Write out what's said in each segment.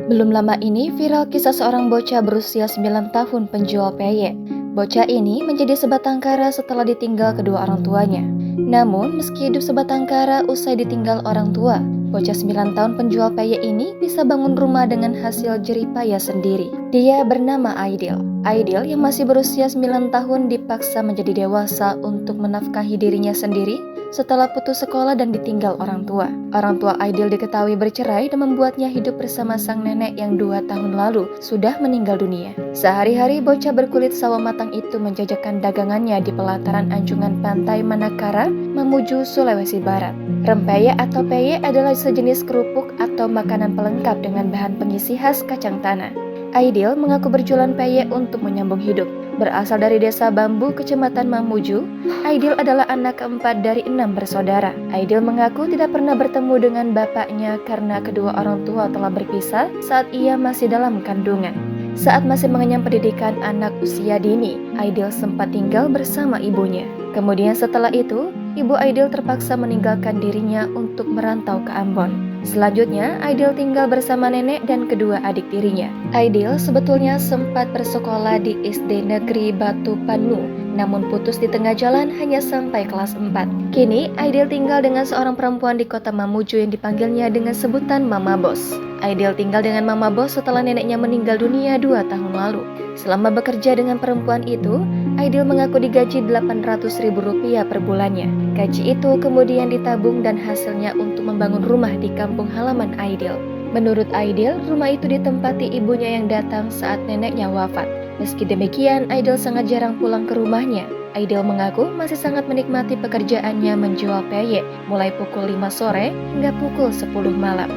Belum lama ini viral kisah seorang bocah berusia 9 tahun penjual peyek. Bocah ini menjadi sebatang kara setelah ditinggal kedua orang tuanya. Namun, meski hidup sebatang kara usai ditinggal orang tua, bocah 9 tahun penjual peyek ini bisa bangun rumah dengan hasil jerih payah sendiri. Dia bernama Aidil. Aidil yang masih berusia 9 tahun dipaksa menjadi dewasa untuk menafkahi dirinya sendiri setelah putus sekolah dan ditinggal orang tua. Orang tua Aidil diketahui bercerai dan membuatnya hidup bersama sang nenek yang 2 tahun lalu sudah meninggal dunia. Sehari-hari bocah berkulit sawo matang itu menjajakan dagangannya di pelataran anjungan pantai Manakara, Mamuju, Sulawesi Barat. Rempeyek atau peyek adalah sejenis kerupuk atau makanan pelengkap dengan bahan pengisi khas kacang tanah. Aidil mengaku berjualan peyek untuk menyambung hidup. Berasal dari desa Bambu, Kecamatan Mamuju, Aidil adalah anak keempat dari 6 bersaudara. Aidil mengaku tidak pernah bertemu dengan bapaknya karena kedua orang tua telah berpisah saat ia masih dalam kandungan. Saat masih mengenyam pendidikan anak usia dini, Aidil sempat tinggal bersama ibunya. Kemudian setelah itu, ibu Aidil terpaksa meninggalkan dirinya untuk merantau ke Ambon. Selanjutnya, Aidil tinggal bersama nenek dan kedua adik tirinya. Aidil sebetulnya sempat bersekolah di SD Negeri Batu Panu, namun putus di tengah jalan hanya sampai kelas 4. Kini, Aidil tinggal dengan seorang perempuan di kota Mamuju yang dipanggilnya dengan sebutan Mama Bos. Aidil tinggal dengan Mama Bos setelah neneknya meninggal dunia 2 tahun lalu. Selama bekerja dengan perempuan itu, Aidil mengaku digaji Rp800.000 per bulannya. Gaji itu kemudian ditabung dan hasilnya untuk membangun rumah di kampung halaman Aidil. Menurut Aidil, rumah itu ditempati ibunya yang datang saat neneknya wafat. Meski demikian, Aidil sangat jarang pulang ke rumahnya. Aidil mengaku masih sangat menikmati pekerjaannya menjual peyek mulai pukul 5 sore hingga pukul 10 malam.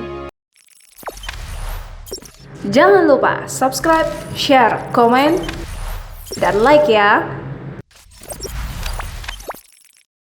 Jangan lupa subscribe, share, komen, dan like ya.